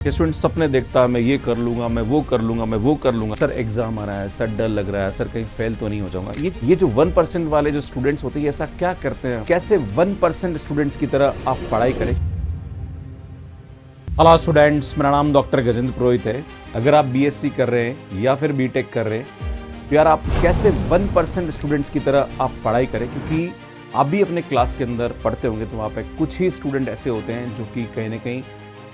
Student सपने देखता है, मैं ये कर लूंगा, मैं वो कर लूंगा, मैं वो कर लूंगा। सर एग्जाम आ रहा है, सर डर लग रहा है, सर कहीं फेल तो नहीं हो जाऊंगा। ये जो 1% वाले जो स्टूडेंट्स होते हैं, ऐसा क्या करते हैं? कैसे 1% स्टूडेंट्स की तरह आप पढ़ाई करें? हेलो स्टूडेंट्स, मेरा नाम डॉक्टर गजेंद्र पुरोहित है। अगर आप बीएससी कर रहे हैं या फिर बीटेक कर रहे हैं तो यार आप कैसे 1% स्टूडेंट्स की तरह आप पढ़ाई करें, क्योंकि आप भी अपने क्लास के अंदर पढ़ते होंगे तो वहाँ पे कुछ ही स्टूडेंट ऐसे होते हैं जो कि कहीं ना कहीं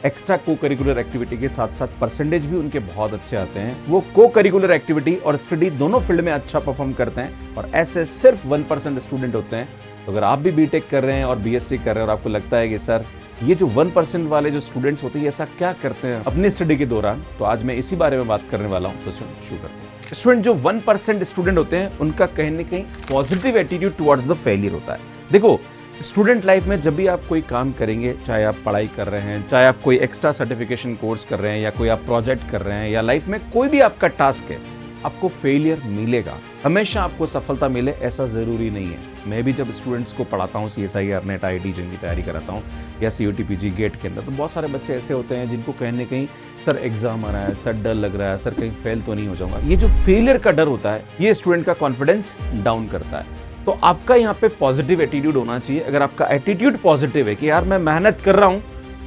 एक्स्ट्रा को करिकुलर एक्टिविटी के साथ साथ परसेंटेज भी उनके बहुत अच्छे आते हैं। वो को करिकुलर एक्टिविटी और स्टडी दोनों फील्ड में अच्छा परफॉर्म करते हैं और ऐसे सिर्फ 1% स्टूडेंट होते हैं। तो अगर आप भी बीटेक कर रहे हैं और बीएससी कर रहे हैं और आपको लगता है कि सर ये जो 1% वाले जो स्टूडेंट्स होते हैं ऐसा क्या करते हैं अपनी स्टडी के दौरान, तो आज मैं इसी बारे में बात करने वाला हूँ। तो शुरू करते हैं। स्टूडेंट जो 1% स्टूडेंट होते हैं उनका कहीं ना कहीं positive attitude towards the failure होता है। देखो, स्टूडेंट लाइफ में जब भी आप कोई काम करेंगे, चाहे आप पढ़ाई कर रहे हैं, चाहे आप कोई एक्स्ट्रा सर्टिफिकेशन कोर्स कर रहे हैं या कोई आप प्रोजेक्ट कर रहे हैं या लाइफ में कोई भी आपका टास्क है, आपको फेलियर मिलेगा। हमेशा आपको सफलता मिले ऐसा जरूरी नहीं है। मैं भी जब स्टूडेंट्स को पढ़ाता हूँ, CSIR नेट IIT जिनकी तैयारी कराता हूँ या COT PG गेट के अंदर, तो बहुत सारे बच्चे ऐसे होते हैं जिनको कहीं ना कहीं सर एग्जाम आ रहा है, सर डर लग रहा है, सर कहीं फेल तो नहीं हो जाऊंगा। ये जो फेलियर का डर होता है ये स्टूडेंट का कॉन्फिडेंस डाउन करता है। तो आपका यहाँ पे पॉजिटिव एटीट्यूड होना चाहिए। अगर आपका एटीट्यूड पॉजिटिव है कि यार मैं मेहनत कर रहा हूँ,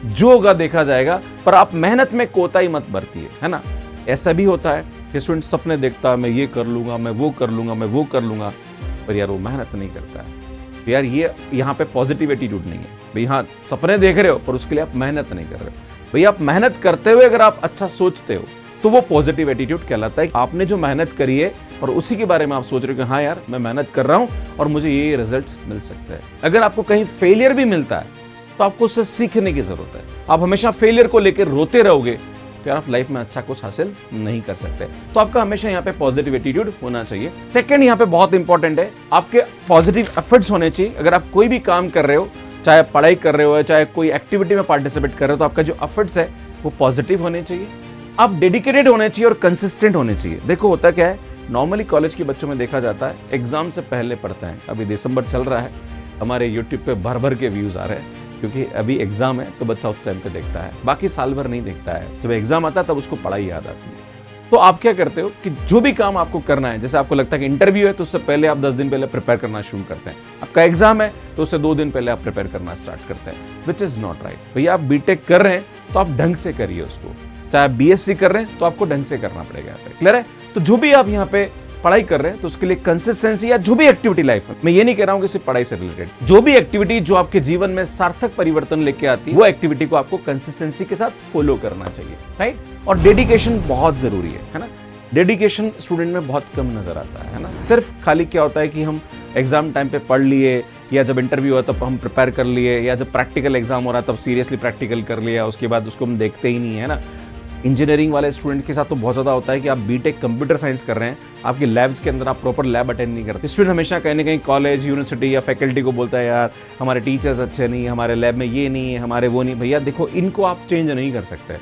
जो होगा देखा जाएगा, पर आप मेहनत में कोताही मत बरतिए, है ना। ऐसा भी होता है कि स्टूडेंट सपने देखता है, मैं ये कर लूंगा, मैं वो कर लूंगा, मैं वो कर लूंगा, पर यार वो मेहनत नहीं करता है। तो यार ये यहाँ पे पॉजिटिव एटीट्यूड नहीं है। भाई हाँ, सपने देख रहे हो पर उसके लिए आप मेहनत नहीं कर रहे हो। भैया आप मेहनत करते हुए अगर आप अच्छा सोचते हो तो वो पॉजिटिव एटीट्यूड कहलाता है। आपने जो मेहनत करी है और उसी के बारे में आप सोच रहे हो कि हाँ यार मैं मेहनत कर रहा हूं और मुझे ये रिजल्ट्स मिल सकते हैं। अगर आपको कहीं फेलियर भी मिलता है तो आपको उससे सीखने की जरूरत है। आप हमेशा फेलियर को लेकर रोते रहोगे तो यार आप लाइफ में अच्छा कुछ हासिल नहीं कर सकते। तो आपका हमेशा यहाँ पे पॉजिटिव एटीट्यूड होना चाहिए। सेकंड यहाँ पे बहुत इंपॉर्टेंट है, आपके पॉजिटिव एफर्ट्स होने चाहिए। अगर आप कोई भी काम कर रहे हो, चाहे पढ़ाई कर रहे हो, चाहे कोई एक्टिविटी में पार्टिसिपेट कर रहे हो, तो आपका जो एफर्ट्स है वो पॉजिटिव होने चाहिए। आप डेडिकेटेड होने चाहिए और कंसिस्टेंट होने चाहिए। देखो होता क्या है, नॉर्मली कॉलेज के बच्चों में देखा जाता है एग्जाम से पहले पढ़ते हैं। अभी दिसंबर चल रहा है, हमारे यूट्यूब पे भर भर के व्यूज आ रहे हैं क्योंकि अभी एग्जाम है तो बच्चा उस टाइम पे देखता है, बाकी साल भर नहीं देखता है। जब एग्जाम आता है तब उसको पढ़ाई याद आती है। तो आप क्या करते हो कि जो भी काम आपको करना है, जैसे आपको लगता है कि इंटरव्यू है तो उससे पहले आप 10 दिन पहले प्रिपेयर करना शुरू करते हैं। आपका एग्जाम है तो उससे 2 दिन पहले आप प्रिपेयर करना स्टार्ट करते हैं, विच इज नॉट राइट। भैया आप बीटेक कर रहे हैं तो आप ढंग से करिए उसको। चाहे आप बीएससी कर रहे हैं तो आपको ढंग से करना पड़ेगा। क्लियर है? तो जो भी आप यहाँ पे पढ़ाई कर रहे हैं तो उसके लिए कंसिस्टेंसी, या जो भी एक्टिविटी लाइफ में, मैं ये नहीं कह रहा हूं कि सिर्फ पढ़ाई से रिलेटेड, जो भी एक्टिविटी जो आपके जीवन में सार्थक परिवर्तन लेके आती है वो एक्टिविटी को आपको कंसिस्टेंसी के साथ फॉलो करना चाहिए, राइट। और डेडिकेशन बहुत जरूरी है ना। डेडिकेशन स्टूडेंट में बहुत कम नजर आता है ना। सिर्फ खाली क्या होता है कि हम एग्जाम टाइम पे पढ़ लिए, या जब इंटरव्यू हुआ तब हम प्रिपेयर कर लिए, या जब प्रैक्टिकल एग्जाम हो रहा है तब सीरियसली प्रैक्टिकल कर लिया, उसके बाद उसको हम देखते ही नहीं है ना। इंजीनियरिंग वाले स्टूडेंट के साथ तो बहुत ज़्यादा होता है कि आप बीटेक कंप्यूटर साइंस कर रहे हैं, आपकी लैब्स के अंदर आप प्रॉपर लैब अटेंड नहीं करते। स्टूडेंट हमेशा कहीं ना कहीं कॉलेज, यूनिवर्सिटी या फैकल्टी को बोलता है यार हमारे टीचर्स अच्छे नहीं, हमारे लैब में ये नहीं है, हमारे वो नहीं। भैया देखो, इनको आप चेंज नहीं कर सकते।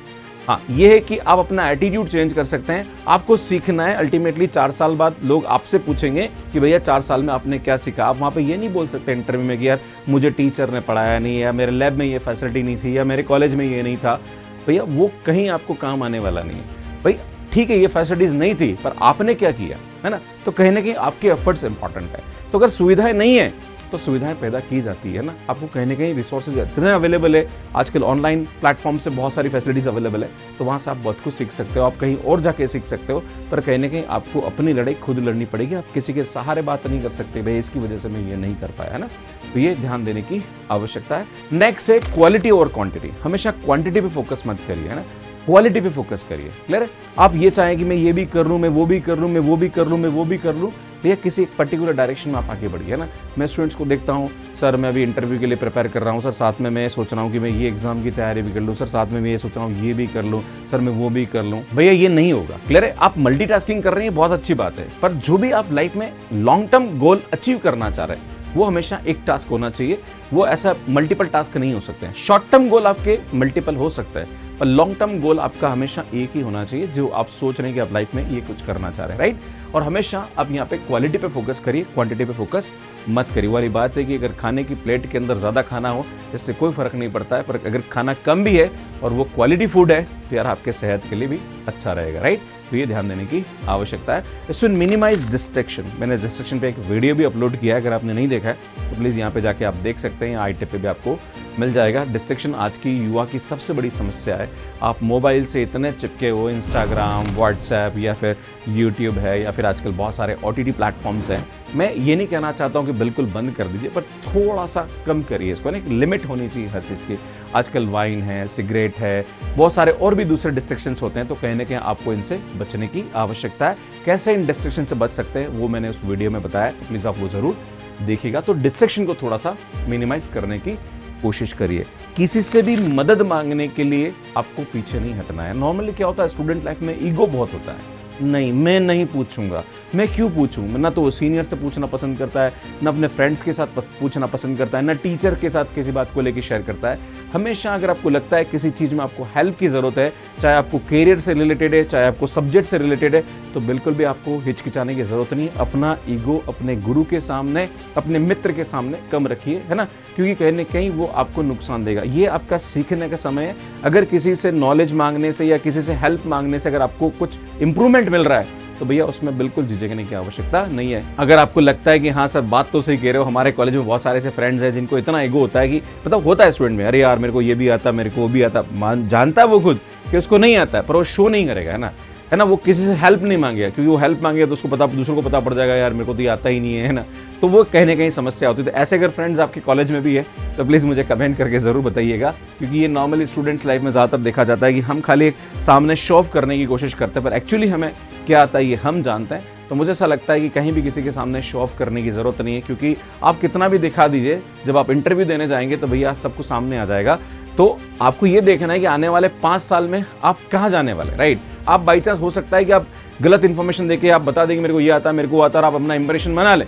हाँ, ये है कि आप अपना एटीट्यूड चेंज कर सकते हैं। आपको सीखना है। अल्टीमेटली 4 साल बाद लोग आपसे पूछेंगे कि भैया 4 साल में आपने क्या सीखा। आप वहाँ पे ये नहीं बोल सकते इंटरव्यू में कि यार मुझे टीचर ने पढ़ाया नहीं, या मेरे लैब में ये फैसिलिटी नहीं थी, या मेरे कॉलेज में ये नहीं था। भैया वो कहीं आपको काम आने वाला नहीं है। भाई ठीक है, ये फैसिलिटीज नहीं थी पर आपने क्या किया, है ना। तो कहीं ना कहीं आपके एफर्ट्स इंपॉर्टेंट है। तो अगर सुविधाएं नहीं है तो सुविधाएं पैदा की जाती है ना। आपको कहीं ना कहीं रिसोर्सेज इतने अवेलेबल है, आजकल ऑनलाइन प्लेटफॉर्म से बहुत सारी फैसिलिटीज अवेलेबल है, तो वहाँ से आप बहुत कुछ सीख सकते हो। आप कहीं और जाके सीख सकते हो, पर कहीं ना कहीं आपको अपनी लड़ाई खुद लड़नी पड़ेगी। आप किसी के सहारे बात नहीं कर सकते, भाई इसकी वजह से मैं ये नहीं कर पाया, है ना। तो ये ध्यान देने की आवश्यकता है। नेक्स्ट है क्वालिटी ओवर क्वांटिटी। हमेशा क्वांटिटी पे फोकस मत करिए, है ना, क्वालिटी पे फोकस करिए। क्लियर है? आप ये चाहें कि मैं ये भी कर लूँ, मैं वो भी कर लूँ, मैं वो भी कर लूँ, मैं वो भी कर लूँ, भैया किसी एक पर्टिकुलर डायरेक्शन में आप आगे बढ़िए, है ना। मैं स्टूडेंट्स को देखता हूँ, सर मैं अभी इंटरव्यू के लिए प्रिपेयर कर रहा हूँ, सर साथ में मैं सोच रहा हूँ कि मैं ये एग्जाम की तैयारी भी कर लूँ, सर साथ में मैं ये सोच रहा हूँ ये भी कर लूँ, सर मैं वो भी कर लूँ। भैया ये नहीं होगा। क्लियर है? आप मल्टीटास्किंग कर रहे हैं, बहुत अच्छी बात है, पर जो भी आप लाइफ में लॉन्ग टर्म गोल अचीव करना चाह रहे हैं वो हमेशा एक टास्क होना चाहिए। वो ऐसा मल्टीपल टास्क नहीं हो सकते हैं। शॉर्ट टर्म गोल आपके मल्टीपल हो सकता है, पर लॉन्ग टर्म गोल आपका हमेशा एक ही होना चाहिए, जो आप सोच रहे हैं कि आप लाइफ में ये कुछ करना चाह रहे हैं, राइट। और हमेशा आप यहाँ पे क्वालिटी पे फोकस करिए, क्वांटिटी पे फोकस मत करिए। वाली बात है कि अगर खाने की प्लेट के अंदर ज़्यादा खाना हो इससे कोई फर्क नहीं पड़ता है, पर अगर खाना कम भी है और वो क्वालिटी फूड है तो यार आपके सेहत के लिए भी अच्छा रहेगा, राइट। तो ये ध्यान देने की आवश्यकता है। इसमें मिनिमाइज डिस्ट्रैक्शन, मैंने डिस्ट्रैक्शन पे एक वीडियो भी अपलोड किया है, अगर आपने नहीं देखा है तो प्लीज़ यहाँ पे जाके आप देख सकते हैं, आई टिप पे भी आपको मिल जाएगा। डिस्ट्रैक्शन आज की युवा की सबसे बड़ी समस्या है। आप मोबाइल से इतने चिपके हो, इंस्टाग्राम, व्हाट्सएप या फिर यूट्यूब है या फिर आजकल बहुत सारे OTT प्लेटफॉर्म्स हैं। मैं ये नहीं कहना चाहता हूँ कि बिल्कुल बंद कर दीजिए, पर थोड़ा सा कम करिए इसको ना, एक लिमिट होनी चाहिए हर चीज़ की। आजकल वाइन है, सिगरेट है, बहुत सारे और भी दूसरे डिस्ट्रैक्शंस होते हैं, तो कहीं ना कहीं आपको इनसे बचने की आवश्यकता है। कैसे इन डिस्ट्रैक्शन से बच सकते हैं वो मैंने उस वीडियो में बताया, तो प्लीज़ आप वो ज़रूर देखिएगा। तो डिस्ट्रैक्शन को थोड़ा सा मिनिमाइज करने की कोशिश करिए। किसी से भी मदद मांगने के लिए आपको पीछे नहीं हटना है। नॉर्मली क्या होता है, स्टूडेंट लाइफ में ईगो बहुत होता है, नहीं मैं नहीं पूछूंगा, मैं क्यों पूछूं, ना तो वो सीनियर से पूछना पसंद करता है, ना अपने फ्रेंड्स के साथ पूछना पसंद करता है, ना टीचर के साथ किसी बात को लेकर शेयर करता है। हमेशा अगर आपको लगता है किसी चीज़ में आपको हेल्प की ज़रूरत है, चाहे आपको करियर से रिलेटेड है, चाहे आपको सब्जेक्ट से रिलेटेड है, तो बिल्कुल भी आपको हिचकिचाने की ज़रूरत नहीं। अपना ईगो अपने गुरु के सामने, अपने मित्र के सामने कम रखिए, है ना, क्योंकि कहीं ना कहीं वो आपको नुकसान देगा। ये आपका सीखने का समय है। अगर किसी से नॉलेज मांगने से या किसी से हेल्प मांगने से अगर आपको कुछ इंप्रूवमेंट मिल रहा है तो भैया उसमें बिल्कुल झिझकने की आवश्यकता नहीं है। अगर आपको लगता है कि हाँ सर बात तो सही कह रहे हो, हमारे कॉलेज में बहुत सारे ऐसे फ्रेंड्स हैं जिनको इतना ईगो होता है कि मतलब होता है स्टूडेंट में, अरे यार मेरे को ये भी आता, मेरे को वो भी आता, जानता है वो खुद कि उसको नहीं आता है, पर वो शो नहीं करेगा, है ना, वो किसी से हेल्प नहीं मांगेगा, क्योंकि वो हेल्प मांगेगा तो उसको पता, दूसरों को पता पड़ जाएगा यार मेरे को तो ये आता ही नहीं है ना, तो वो कहीं ना कहीं समस्या होती है। तो ऐसे अगर फ्रेंड्स आपके कॉलेज में भी है तो प्लीज़ मुझे कमेंट करके ज़रूर बताइएगा, क्योंकि ये नॉर्मली स्टूडेंट्स लाइफ में ज़्यादातर देखा जाता है कि हम खाली एक सामने शो ऑफ करने की कोशिश करते हैं, पर एक्चुअली हमें क्या आता है ये हम जानते हैं। तो मुझे ऐसा लगता है कि कहीं भी किसी के सामने शो ऑफ करने की ज़रूरत नहीं है, क्योंकि आप कितना भी दिखा दीजिए, जब आप इंटरव्यू देने जाएंगे तो भैया सब कुछ सामने आ जाएगा। तो आपको ये देखना है कि आने वाले 5 साल में आप कहाँ जाने वाले, राइट। आप बाई चांस हो सकता है कि आप गलत इन्फॉर्मेशन देके आप बता देंगे मेरे को ये आता है, मेरे को आता है, और आप अपना इंप्रेशन बना लें,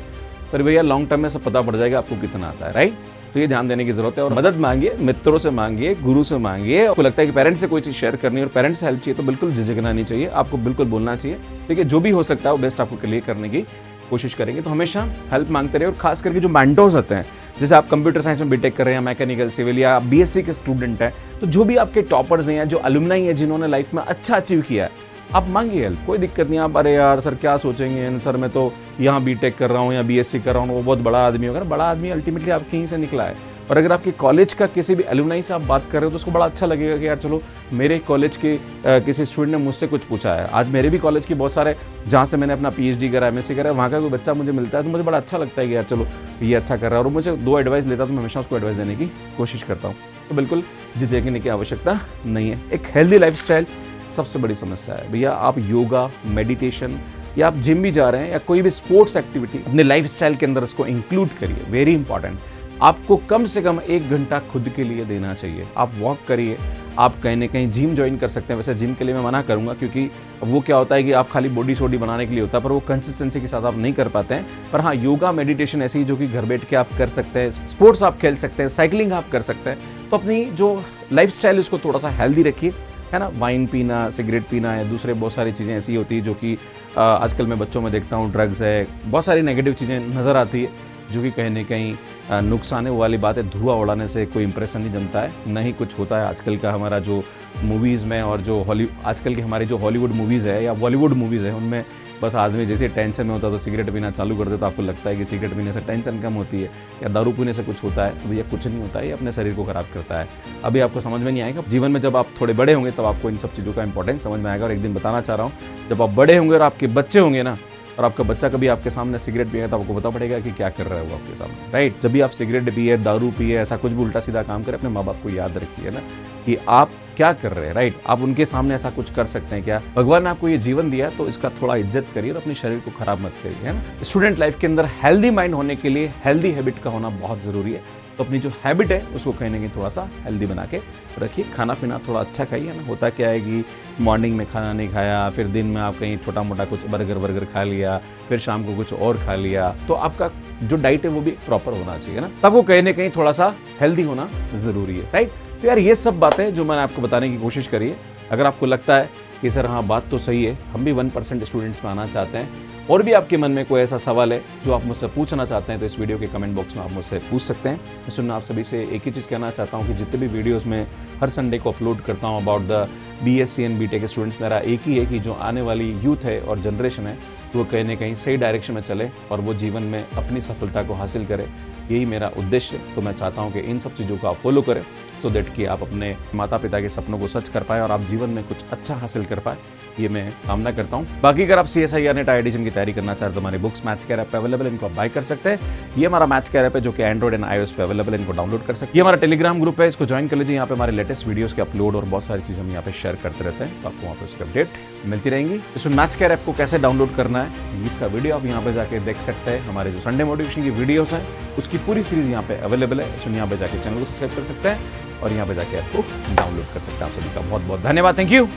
पर भैया लॉन्ग टर्म में सब पता पड़ जाएगा आपको कितना आता है, राइट। तो ये ध्यान देने की जरूरत है। और मदद मांगिए, मित्रों से मांगिए, गुरु से मांगिए। आपको लगता है कि पेरेंट्स से कोई चीज़ शेयर करनी है और पेरेंट्स से हेल्प चाहिए तो बिल्कुल झिझकना नहीं चाहिए, आपको बिल्कुल बोलना चाहिए, ठीक है। जो भी हो सकता है वो बेस्ट आपको क्लियर करने की कोशिश करेंगे। तो हमेशा हेल्प मांगते रहिए। और खास करके जो मेंटोर्स होते हैं, जैसे आप कंप्यूटर साइंस में बीटेक कर रहे हैं, मैकेनिकल, सिविल या BSc के स्टूडेंट हैं, तो जो भी आपके टॉपर्स हैं, जो अलुमनाई हैं जिन्होंने लाइफ में अच्छा अचीव किया है, आप मांगिए हेल्प, कोई दिक्कत नहीं। आप अरे यार सर क्या सोचेंगे, सर मैं तो यहाँ बीटेक कर रहा हूँ या BSc कर रहा हूँ, वो बहुत बड़ा आदमी होगा। बड़ा आदमी अल्टीमेटली आप कहीं से निकला है। और अगर आपके कॉलेज का किसी भी अलुमनाई से आप बात कर रहे हो तो उसको बड़ा अच्छा लगेगा कि यार चलो मेरे कॉलेज के किसी स्टूडेंट ने मुझसे कुछ पूछा है। आज मेरे भी कॉलेज के बहुत सारे, जहाँ से मैंने अपना PhD करा, MSc करा, वहाँ का कोई बच्चा मुझे मिलता है तो मुझे बड़ा अच्छा लगता है कि यार चलो ये अच्छा कर रहा है, और मुझे 2 एडवाइस लेता तो मैं हमेशा उसको एडवाइस देने की कोशिश करता हूँ। तो बिल्कुल झिझकने की आवश्यकता नहीं है। एक हेल्दी लाइफस्टाइल सबसे बड़ी समस्या है भैया। आप योगा, मेडिटेशन, या आप जिम भी जा रहे हैं या कोई भी स्पोर्ट्स एक्टिविटी अपने लाइफस्टाइल के अंदर इसको इंक्लूड करिए, वेरी इंपॉर्टेंट। आपको कम से कम 1 घंटा खुद के लिए देना चाहिए। आप वॉक करिए, आप कहीं ना कहीं जिम ज्वाइन कर सकते हैं। वैसे जिम के लिए मैं मना करूंगा, क्योंकि वो क्या होता है कि आप खाली बॉडी सोडी बनाने के लिए होता है, पर वो कंसिस्टेंसी के साथ आप नहीं कर पाते हैं। पर हाँ, योगा, मेडिटेशन ऐसी जो कि घर बैठ के आप कर सकते हैं, स्पोर्ट्स आप खेल सकते हैं, साइकिलिंग आप कर सकते हैं। तो अपनी जो लाइफस्टाइल उसको थोड़ा सा हेल्दी रखिए, है ना। वाइन पीना, सिगरेट पीना या दूसरे बहुत सारी चीज़ें ऐसी होती है जो कि आजकल मैं बच्चों में देखता हूँ, ड्रग्स है, बहुत सारी नेगेटिव चीज़ें नज़र आती है जो कि कहीं ना कहीं नुकसान है। वो वाली बात है, धुआं उड़ाने से कोई इंप्रेशन नहीं जमता है, नहीं कुछ होता है। आजकल का हमारा जो मूवीज़ में और जो आजकल की हमारी जो हॉलीवुड मूवीज़ है या बॉलीवुड मूवीज़ है, उनमें बस आदमी जैसे टेंशन में होता है तो सिगरेट पीना चालू कर देता, तो आपको लगता है कि सिगरेट पीने से टेंशन कम होती है या दारू पीने से कुछ होता है। तो भैया कुछ नहीं होता है, ये अपने शरीर को खराब करता है। अभी आपको समझ में नहीं आएगा, जीवन में जब आप थोड़े बड़े होंगे तब आपको इन सब चीज़ों का इंपॉर्टेंस समझ में आएगा। और एक दिन बताना चाह रहा हूँ, जब आप बड़े होंगे और आपके बच्चे होंगे ना, और आपका बच्चा कभी आपके सामने सिगरेट पिएगा तो आपको पता पड़ेगा कि क्या कर रहा है वो आपके सामने, राइट। जब भी आप सिगरेट पिए, दारू पिए, ऐसा कुछ भी उल्टा सीधा काम करें, अपने माँ बाप को याद रखिए ना कि आप क्या कर रहे हैं, राइट। आप उनके सामने ऐसा कुछ कर सकते हैं क्या? भगवान ने आपको ये जीवन दिया है तो इसका थोड़ा इज्जत करिए और अपने शरीर को खराब मत करिए, है ना। स्टूडेंट लाइफ के अंदर हेल्दी माइंड होने के लिए हेल्दी हैबिट का होना बहुत ज़रूरी है। तो अपनी जो हैबिट है उसको कहीं ना कहीं थोड़ा सा हेल्दी बना के रखिए। खाना पीना थोड़ा अच्छा खाइए ना। होता क्या है कि मॉर्निंग में खाना नहीं खाया, फिर दिन में आप कहीं छोटा मोटा कुछ बर्गर खा लिया, फिर शाम को कुछ और खा लिया, तो आपका जो डाइट है वो भी प्रॉपर होना चाहिए ना। तब वो कहीं ना कहीं थोड़ा सा हेल्दी होना ज़रूरी है, राइट। तो यार ये सब बातें जो मैंने आपको बताने की कोशिश करी है, अगर आपको लगता है कि सर हाँ बात तो सही है, हम भी 1% स्टूडेंट्स में आना चाहते हैं, और भी आपके मन में कोई ऐसा सवाल है जो आप मुझसे पूछना चाहते हैं, तो इस वीडियो के कमेंट बॉक्स में आप मुझसे पूछ सकते हैं। मैं सुनना आप सभी से एक ही चीज़ कहना चाहता हूँ कि जितने भी वीडियोस में हर संडे को अपलोड करता हूँ about the BSc and BTech students, मेरा एक ही है कि जो आने वाली यूथ है और जनरेशन है वो कहीं ना कहीं सही डायरेक्शन में चले और वो जीवन में अपनी सफलता को हासिल करे। यही मेरा उद्देश्य है। तो मैं चाहता हूँ कि इन सब चीज़ों को आप फॉलो करें, सो दैट कि आप अपने माता पिता के सपनों को सच कर पाएं और आप जीवन में कुछ अच्छा हासिल कर पाए, ये मैं कामना करता हूँ। बाकी अगर आप CSIR नेट एडिशन की तैयारी करना चाहते हैं तो हमारी बुक्स मैथ्स केयर ऐप पे अवेलेबल है, इनको आप बाय कर सकते हैं। ये हमारा मैथ्स केयर ऐप है जो कि एंड्रॉइड एंड iOS पे अवेलेबल है, इनको डाउनलोड कर सकते हैं। ये हमारा टेलीग्राम ग्रुप है, इसको ज्वाइन कर लीजिए। यहाँ पे हमारे लेटेस्ट वीडियोस के अपलोड और बहुत सारी चीज़ें हम यहाँ पे शेयर करते रहते हैं, तो आपको वहाँ पे उसकी अपडेट मिलती रहेंगी। इसमें मैथ्स केयर ऐप को कैसे डाउनलोड करना है इसका वीडियो आप यहाँ पे जाके देख सकते हैं। हमारे जो संडे मोटिवेशन की वीडियोस हैं उसकी पूरी सीरीज यहाँ पे अवेलेबल है। इसमें यहाँ पे जाके चैनल को सब्सक्राइब कर सकते हैं और यहाँ पे जाके ऐप को डाउनलोड कर सकते हैं। आप सभी का बहुत बहुत धन्यवाद। Thank you.